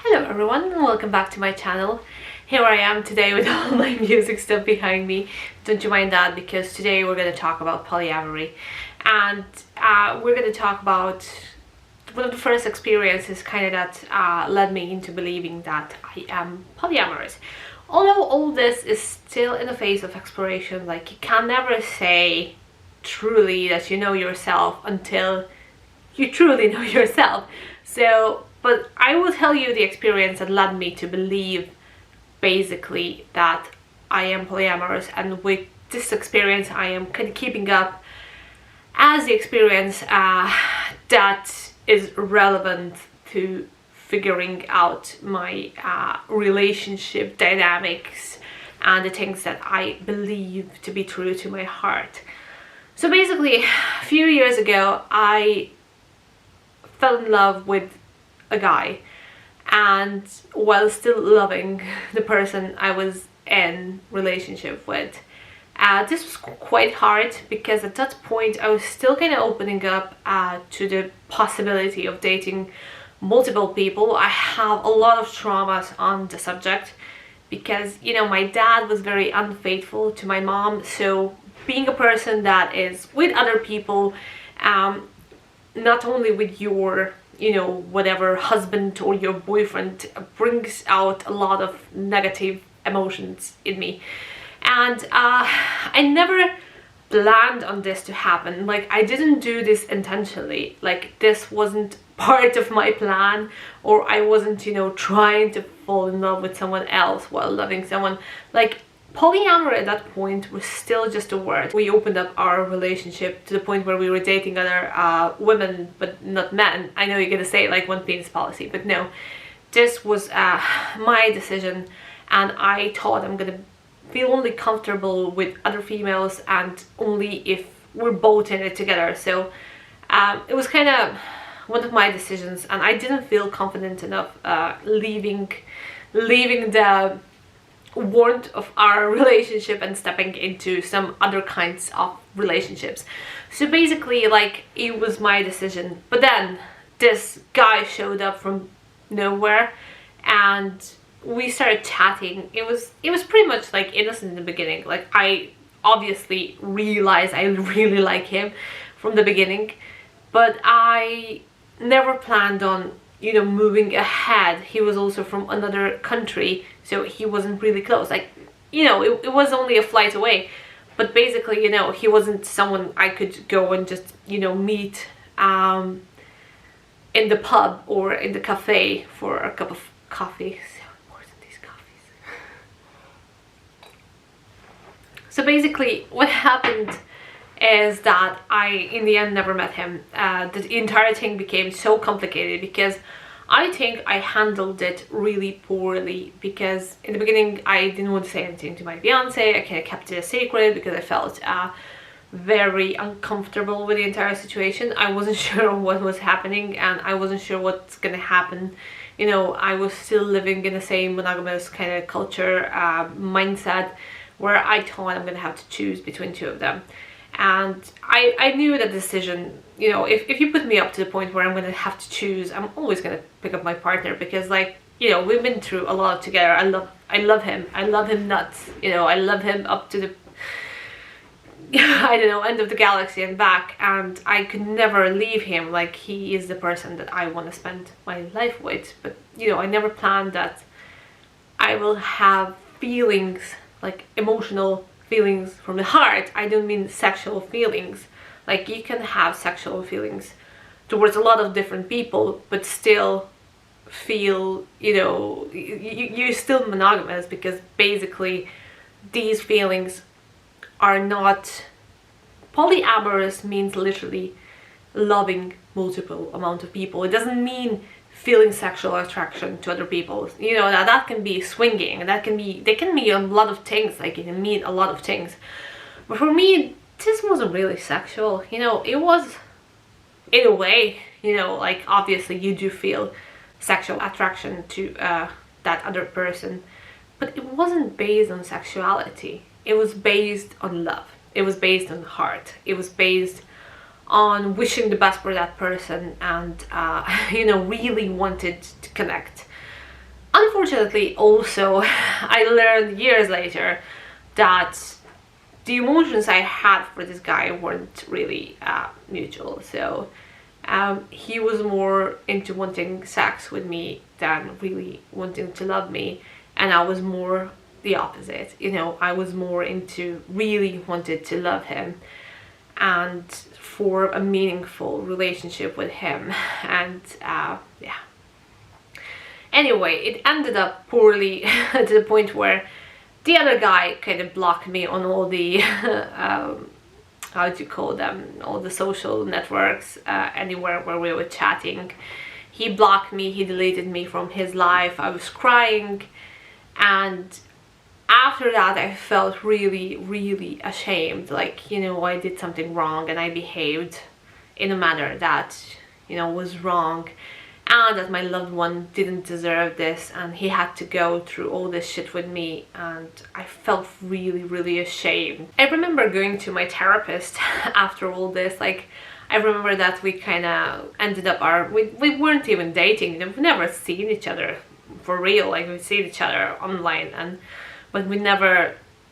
Hello everyone, and welcome back to my channel. Here I am today with all my music stuff behind me. Don't you mind that, because today we're going to talk about polyamory. And we're going to talk about one of the first experiences kind of that led me into believing that I am polyamorous. Although all this is still in the phase of exploration, like you can never say truly that you know yourself until you truly know yourself. But I will tell you the experience that led me to believe basically that I am polyamorous, and with this experience I am kind of keeping up as the experience that is relevant to figuring out my relationship dynamics and the things that I believe to be true to my heart. So basically, a few years ago I fell in love with a guy, and while still loving the person I was in relationship with, this was quite hard, because at that point I was still kind of opening up to the possibility of dating multiple people. I have a lot of traumas on the subject, because you know, my dad was very unfaithful to my mom, so being a person that is with other people, not only with your whatever husband or your boyfriend, brings out a lot of negative emotions in me. And I never planned on this to happen. Like, I didn't do this intentionally. Like, this wasn't part of my plan, or I wasn't trying to fall in love with someone else while loving someone. Like, polyamory at that point was still just a word. We opened up our relationship to the point where we were dating other women, but not men. I know you're gonna say like one penis policy, but no. This was my decision, and I thought I'm gonna feel only comfortable with other females, and only if we're both in it together. So it was kind of one of my decisions, and I didn't feel confident enough leaving the warmth of our relationship and stepping into some other kinds of relationships. So basically, like, it was my decision. But then this guy showed up from nowhere, and we started chatting. It was pretty much like innocent in the beginning. Like, I obviously realized I really like him from the beginning, but I never planned on moving ahead. He was also from another country, so he wasn't really close. Like, it was only a flight away, but basically, he wasn't someone I could go and just meet in the pub or in the cafe for a cup of coffee. So important, these coffees. So basically what happened is that I, in the end, never met him. The entire thing became so complicated because I think I handled it really poorly, because in the beginning I didn't want to say anything to my fiance. I kind of kept it a secret because I felt very uncomfortable with the entire situation. I wasn't sure what was happening, and I wasn't sure what's gonna happen. I was still living in the same monogamous kind of culture mindset, where I thought I'm gonna have to choose between two of them. And I knew that decision, if you put me up to the point where I'm going to have to choose, I'm always going to pick up my partner, because, like, we've been through a lot together. I love him. I love him nuts. I love him up to the I don't know, end of the galaxy and back, and I could never leave him. Like, he is the person that I want to spend my life with. But I never planned that I will have feelings, like emotional feelings from the heart. I don't mean sexual feelings. Like, you can have sexual feelings towards a lot of different people, but still feel, you're still monogamous, because basically these feelings are not... Polyamorous means literally loving multiple amount of people. It doesn't mean feeling sexual attraction to other people. That can be swinging, they can be a lot of things. Like, it can mean a lot of things. But for me, this wasn't really sexual. It was, in a way, like, obviously you do feel sexual attraction to that other person, but it wasn't based on sexuality. It was based on love. It was based on heart. It was based on wishing the best for that person, and really wanted to connect. Unfortunately, also, I learned years later that the emotions I had for this guy weren't really mutual. So he was more into wanting sex with me than really wanting to love me, and I was more the opposite. You know, I was more into really wanted to love him and for a meaningful relationship with him. And yeah. Anyway, it ended up poorly to the point where the other guy kind of blocked me on all the how do you call them, all the social networks, anywhere where we were chatting. He blocked me, he deleted me from his life. I was crying, and after that I felt really, really ashamed. Like, you know, I did something wrong and I behaved in a manner that, you know, was wrong, and that my loved one didn't deserve this, and he had to go through all this shit with me, and I felt really, really ashamed. I remember going to my therapist after all this. Like, I remember that we kind of ended up we weren't even dating. We've never seen each other for real. Like, we've seen each other online, but we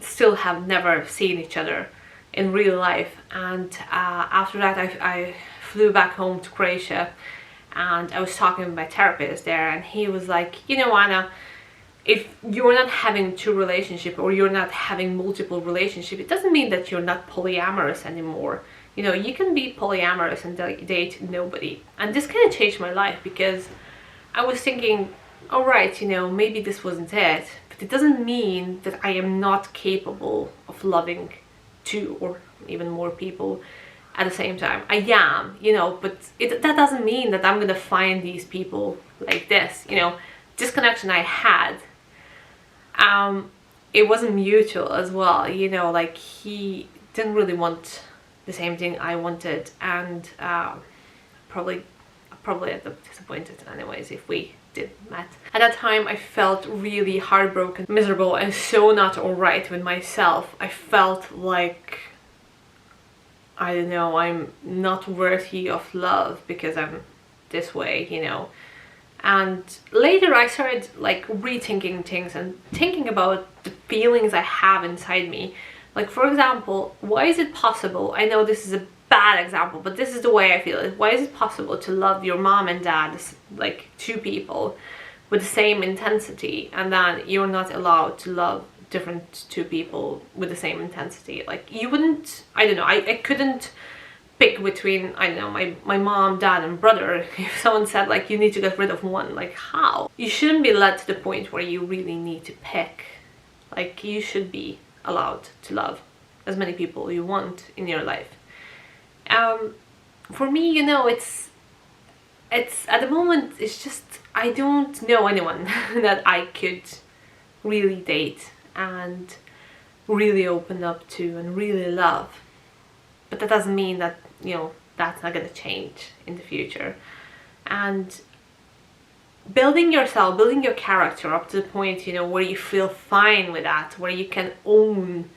still have never seen each other in real life. And after that I flew back home to Croatia, and I was talking with my therapist there, and he was like, you know, Anna, if you're not having two relationships or you're not having multiple relationships, it doesn't mean that you're not polyamorous anymore. You know, you can be polyamorous and date nobody. And this kind of changed my life, because I was thinking, all right, you know, maybe this wasn't it, but it doesn't mean that I am not capable of loving two or even more people at the same time. I am, you know, but that doesn't mean that I'm gonna find these people like this. You know, this connection I had, it wasn't mutual as well. You know, like, he didn't really want the same thing I wanted, and probably end up disappointed anyways if we did met. At that time I felt really heartbroken, miserable, and so not alright with myself. I felt like, I don't know, I'm not worthy of love because I'm this way, you know. And later I started like rethinking things and thinking about the feelings I have inside me. Like, for example, why is it possible, I know this is a bad example, but this is the way I feel it. Why is it possible to love your mom and dad, like two people, with the same intensity, and then you're not allowed to love different two people with the same intensity? Like, you wouldn't, I don't know, I couldn't pick between, I don't know, my mom, dad and brother. If someone said like, you need to get rid of one, like, how? You shouldn't be led to the point where you really need to pick. Like, you should be allowed to love as many people you want in your life. For me, you know, it's at the moment, it's just, I don't know anyone that I could really date and really open up to and really love. But that doesn't mean that, you know, that's not gonna change in the future. And building yourself, building your character up to the point, you know, where you feel fine with that, where you can own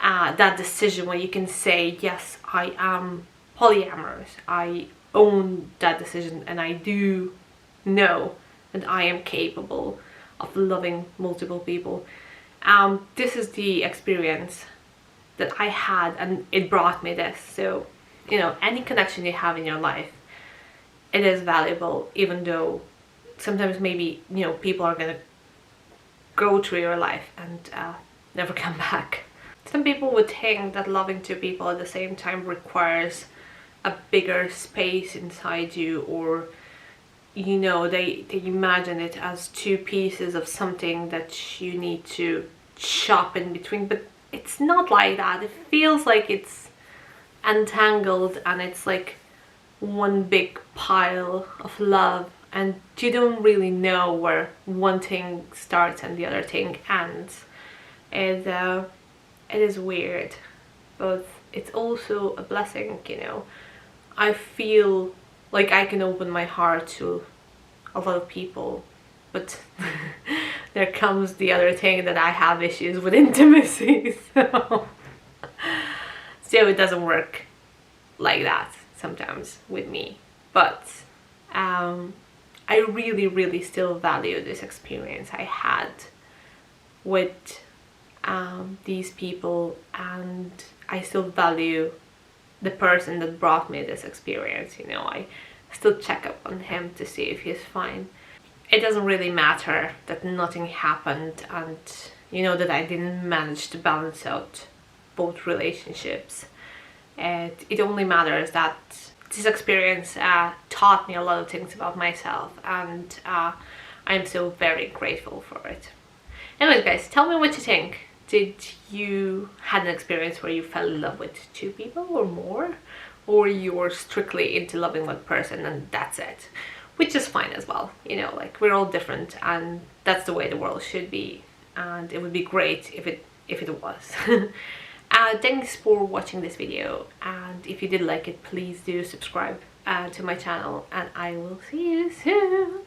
that decision, where you can say, yes, I am polyamorous, I own that decision, and I do know that I am capable of loving multiple people. This is the experience that I had, and it brought me this. So, you know, any connection you have in your life, it is valuable, even though sometimes maybe, you know, people are gonna go through your life and never come back. Some people would think that loving two people at the same time requires a bigger space inside you, or, you know, they imagine it as two pieces of something that you need to chop in between, but it's not like that. It feels like it's entangled, and it's like one big pile of love, and you don't really know where one thing starts and the other thing ends. It is weird, but it's also a blessing, you know. I feel like I can open my heart to a lot of people, but there comes the other thing, that I have issues with intimacy, so it doesn't work like that sometimes with me. But I really still value this experience I had with these people, and I still value the person that brought me this experience. You know, I still check up on him to see if he's fine. It doesn't really matter that nothing happened, and you know, that I didn't manage to balance out both relationships. It only matters that this experience taught me a lot of things about myself, and I'm so very grateful for it. Anyways guys, tell me what you think. Did you had an experience where you fell in love with 2 people or more? Or you're strictly into loving one person and that's it? Which is fine as well. You know, like, we're all different, and that's the way the world should be. And it would be great if it was. Thanks for watching this video, and if you did like it, please do subscribe to my channel, and I will see you soon.